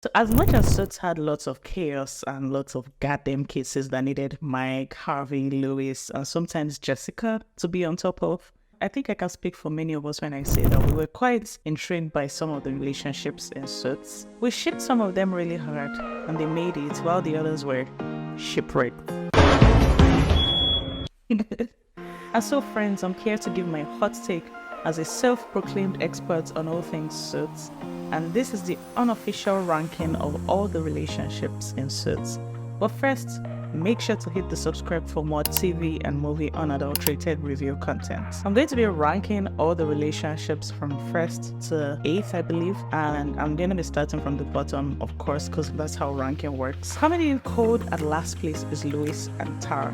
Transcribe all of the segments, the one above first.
So as much as Suits had lots of chaos and lots of goddamn cases that needed Mike, Harvey, Loius, and sometimes Jessica to be on top of, I think I can speak for many of us when I say that we were quite intrigued by some of the relationships in Suits. We shipped some of them really hard, and they made it, while the others were shipwrecked. And so friends, I'm here to give my hot take as a self-proclaimed expert on all things Suits, and this is the unofficial ranking of all the relationships in Suits. But first, make sure to hit the subscribe for more TV and movie unadulterated review content. I'm going to be ranking all the relationships from 1st to 8th, I believe, and I'm going to be starting from the bottom, of course, because that's how ranking works. Coming in cold at last place is Loius and Tara.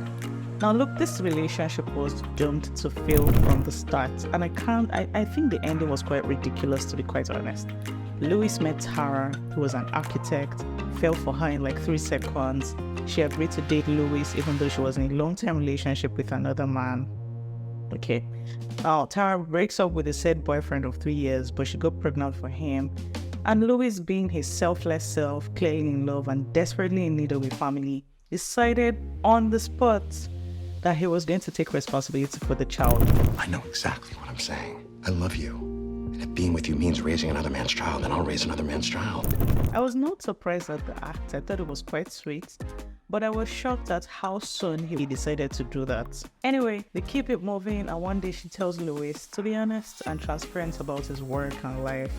Now look, this relationship was doomed to fail from the start, and I think the ending was quite ridiculous, to be quite honest. Loius met Tara, who was an architect, fell for her in like 3 seconds. She agreed to date Loius even though she was in a long-term relationship with another man. Okay. Now Tara breaks up with a said boyfriend of 3 years, but she got pregnant for him. And Loius, being his selfless self, clearly in love and desperately in need of a family, decided on the spot that he was going to take responsibility for the child. I know exactly what I'm saying. I love you. And if being with you means raising another man's child, then I'll raise another man's child. I was not surprised at the act. I thought it was quite sweet, but I was shocked at how soon he decided to do that. Anyway, they keep it moving, and one day she tells Loius to be honest and transparent about his work and life,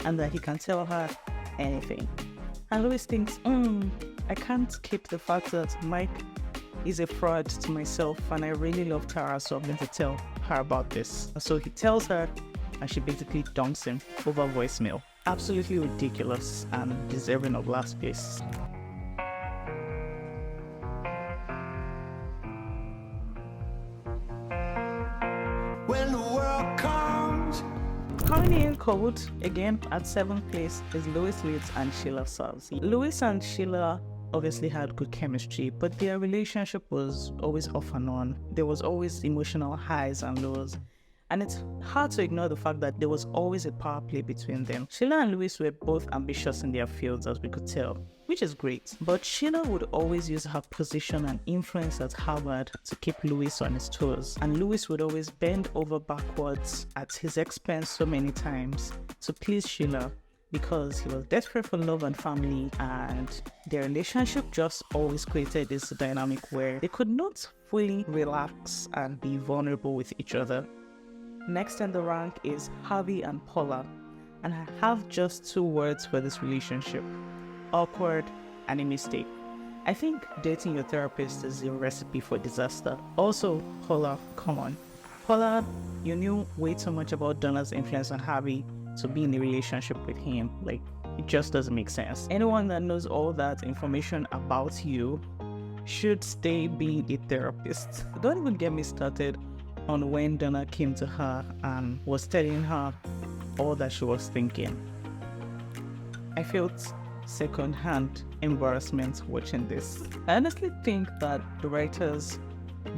and that he can tell her anything. And Loius thinks, I can't keep the fact that Mike is a fraud to myself, and I really love Tara, so I'm going to tell her about this. So he tells her, and she basically dunks him over voicemail. Absolutely ridiculous and deserving of last place. When the world comes. Coming in cold, again at 7th place, is Loius and Sheila serves. Loius and Sheila obviously had good chemistry, but their relationship was always off and on. There was always emotional highs and lows, and it's hard to ignore the fact that there was always a power play between them. Sheila and Loius were both ambitious in their fields, as we could tell, which is great, but Sheila would always use her position and influence at Harvard to keep Loius on his toes, and Loius would always bend over backwards at his expense so many times to please Sheila, because he was desperate for love and family, and their relationship just always created this dynamic where they could not fully relax and be vulnerable with each other. Next in the rank is Harvey and Paula, and I have just 2 words for this relationship: awkward and a mistake. I think dating your therapist is a recipe for disaster. Also, Paula, come on. Paula, you knew way too much about Donna's influence on Harvey to be in a relationship with him. Like, it just doesn't make sense. Anyone that knows all that information about you should stay being a therapist. Don't even get me started on when Donna came to her and was telling her all that she was thinking. I felt second-hand embarrassment watching this. I honestly think that the writers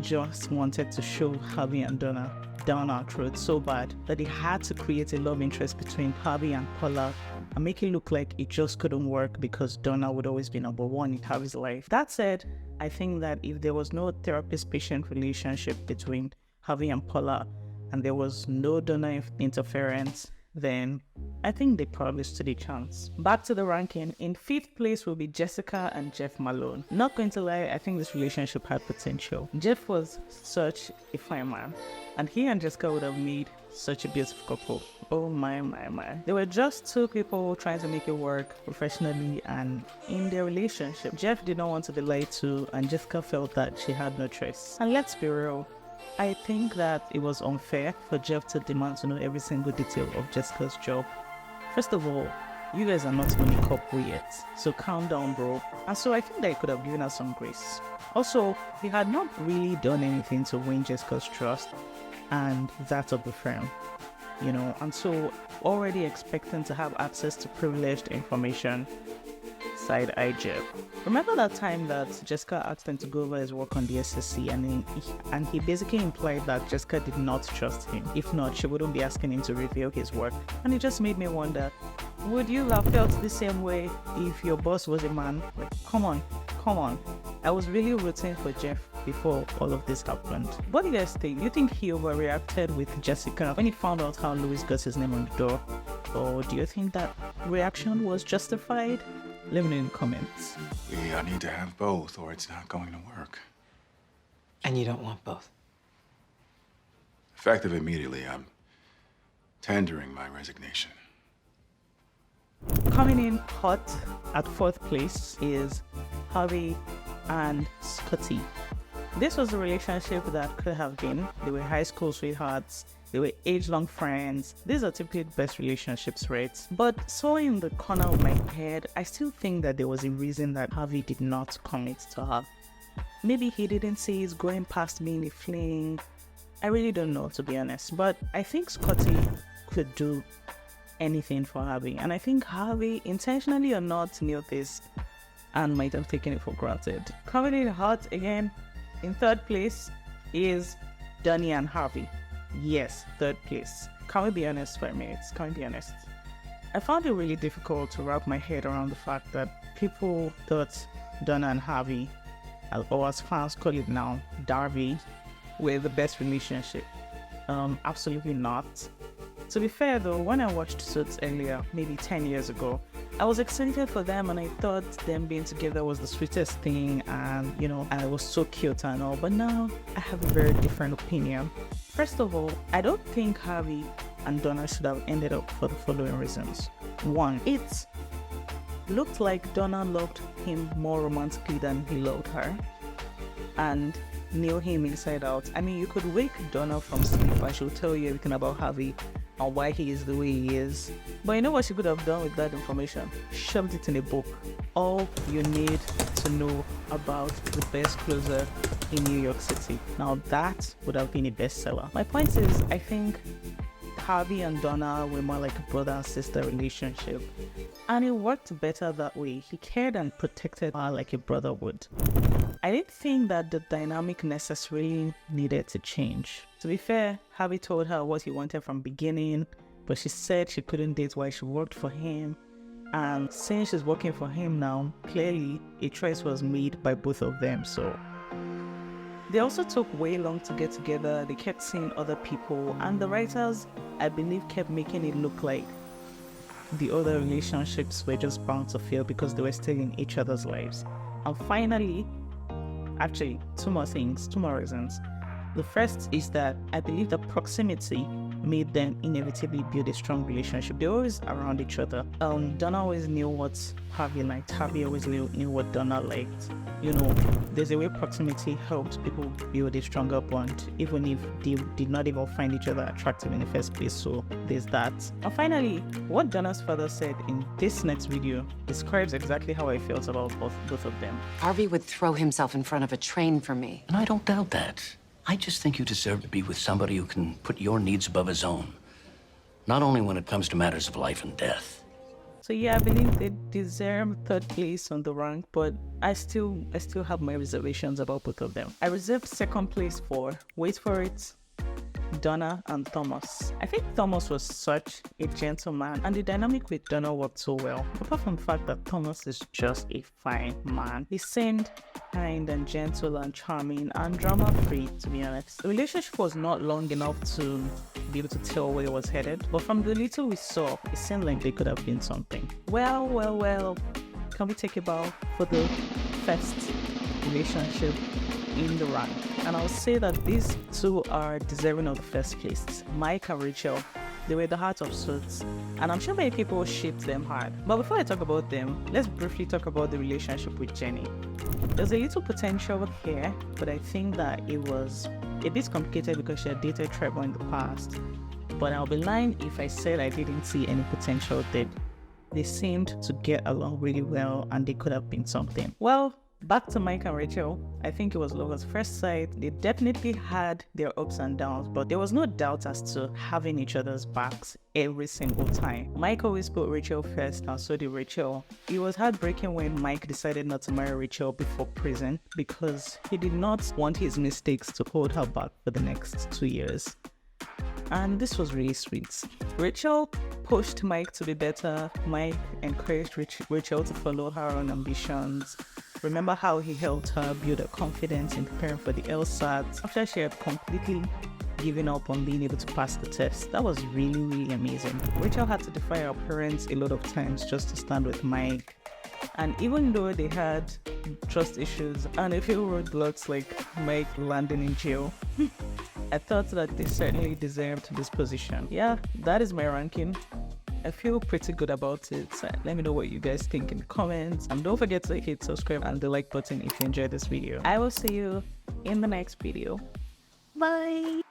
just wanted to show Harvey and Donna down our throats so bad that they had to create a love interest between Harvey and Paula and make it look like it just couldn't work because Donna would always be number 1 in Harvey's life. That said, I think that if there was no therapist-patient relationship between Harvey and Paula and there was no Donna interference, then I think they probably stood a chance. Back to the ranking. In 5th place will be Jessica and Jeff Malone. Not going to lie, I think this relationship had potential. Jeff was such a fine man, and he and Jessica would have made such a beautiful couple. Oh my. They were just 2 people trying to make it work professionally and in their relationship. Jeff did not want to be lied to, and Jessica felt that she had no choice. And let's be real, I think that it was unfair for Jeff to demand to know every single detail of Jessica's job. First of all, you guys are not even a couple yet, so calm down, bro. And so I think that he could have given her some grace. Also, he had not really done anything to win Jessica's trust and that of the firm, you know, and so already expecting to have access to privileged information. Side-eye Jeff. Remember that time that Jessica asked him to go over his work on the SSC, and he basically implied that Jessica did not trust him. If not, she wouldn't be asking him to reveal his work. And it just made me wonder, Would you have felt the same way if your boss was a man? Like, come on. I was really rooting for Jeff before all of this happened. What do you guys think? Do you think he overreacted with Jessica when he found out how Loius got his name on the door? Or do you think that reaction was justified? Let me know in the comments. We need to have both, or it's not going to work. And you don't want both? Effective immediately, I'm tendering my resignation. Coming in hot at 4th place is Harvey and Scottie. This was a relationship that could have been. They were high school sweethearts. They were age-long friends. These are typically the best relationships, right? But so in the corner of my head, I still think that there was a reason that Harvey did not commit to her. Maybe he didn't see it's going past being a fling. I really don't know, to be honest. But I think Scottie could do anything for Harvey. And I think Harvey, intentionally or not, knew this and might have taken it for granted. Coming in hot again, in 3rd place is Donna and Harvey. Yes, 3rd place. Can we be honest for a minute? Can we be honest? I found it really difficult to wrap my head around the fact that people thought Donna and Harvey, or as fans call it now, Darby, were the best relationship. Absolutely not. To be fair though, when I watched Suits earlier, maybe 10 years ago, I was excited for them and I thought them being together was the sweetest thing, and and it was so cute and all, but now I have a very different opinion. First of all, I don't think Harvey and Donna should have ended up for the following reasons. 1, it looked like Donna loved him more romantically than he loved her and knew him inside out. I mean, you could wake Donna from sleep and she'll tell you everything about Harvey and why he is the way he is. But you know what she could have done with that information? Shoved it in a book. All you need to know about the best closer in New York City. Now that would have been a bestseller. My point is, I think Harvey and Donna were more like a brother and sister relationship, and it worked better that way. He cared and protected her like a brother would. I didn't think that the dynamic necessarily needed to change. To be fair, Harvey told her what he wanted from beginning, but she said she couldn't date while she worked for him. And since she's working for him now, clearly a choice was made by both of them. So they also took way long to get together. They kept seeing other people, and the writers, I believe, kept making it look like the other relationships were just bound to fail because they were still in each other's lives. And finally, actually, 2 more reasons. The first is that I believe the proximity made them inevitably build a strong relationship. They're always around each other. Donna always knew what Harvey liked. Harvey always knew what Donna liked. There's a way proximity helps people build a stronger bond, even if they did not even find each other attractive in the first place. So there's that. And finally, what Donna's father said in this next video describes exactly how I felt about both of them. Harvey would throw himself in front of a train for me. And I don't doubt that. I just think you deserve to be with somebody who can put your needs above his own. Not only when it comes to matters of life and death. So yeah, I believe they deserve 3rd place on the rank, but I still have my reservations about both of them. I reserved 2nd place for, wait for it, Donna and Thomas. I think Thomas was such a gentleman, and the dynamic with Donna worked so well. Apart from the fact that Thomas is just a fine man. He seemed kind and gentle and charming and drama-free, to be honest. The relationship was not long enough to be able to tell where it was headed, but from the little we saw, it seemed like they could have been something. Well, can we take a bow for the first relationship in the rank? And I'll say that these two are deserving of the 1st place. Mike and Rachel, they were the heart of Suits, and I'm sure many people shipped them hard. But before I talk about them, let's briefly talk about the relationship with Jenny. There's a little potential here, but I think that it was a bit complicated because she had dated Trevor in the past. But I'll be lying if I said I didn't see any potential there. They seemed to get along really well, and they could have been something. Well, back to Mike and Rachel. I think it was love at first sight. They definitely had their ups and downs, but there was no doubt as to having each other's backs every single time. Mike always put Rachel first, and so did Rachel. It was heartbreaking when Mike decided not to marry Rachel before prison because he did not want his mistakes to hold her back for the next 2 years. and this was really sweet. Rachel pushed Mike to be better. Mike encouraged Rachel to follow her own ambitions. Remember how he helped her build her confidence in preparing for the LSAT after she had completely given up on being able to pass the test. That was really, really amazing. Rachel had to defy her parents a lot of times just to stand with Mike. And even though they had trust issues and a few roadblocks like Mike landing in jail, I thought that they certainly deserved this position. Yeah, that is my ranking. I feel pretty good about it. So let me know what you guys think in the comments. And don't forget to hit subscribe and the like button if you enjoyed this video. I will see you in the next video. Bye!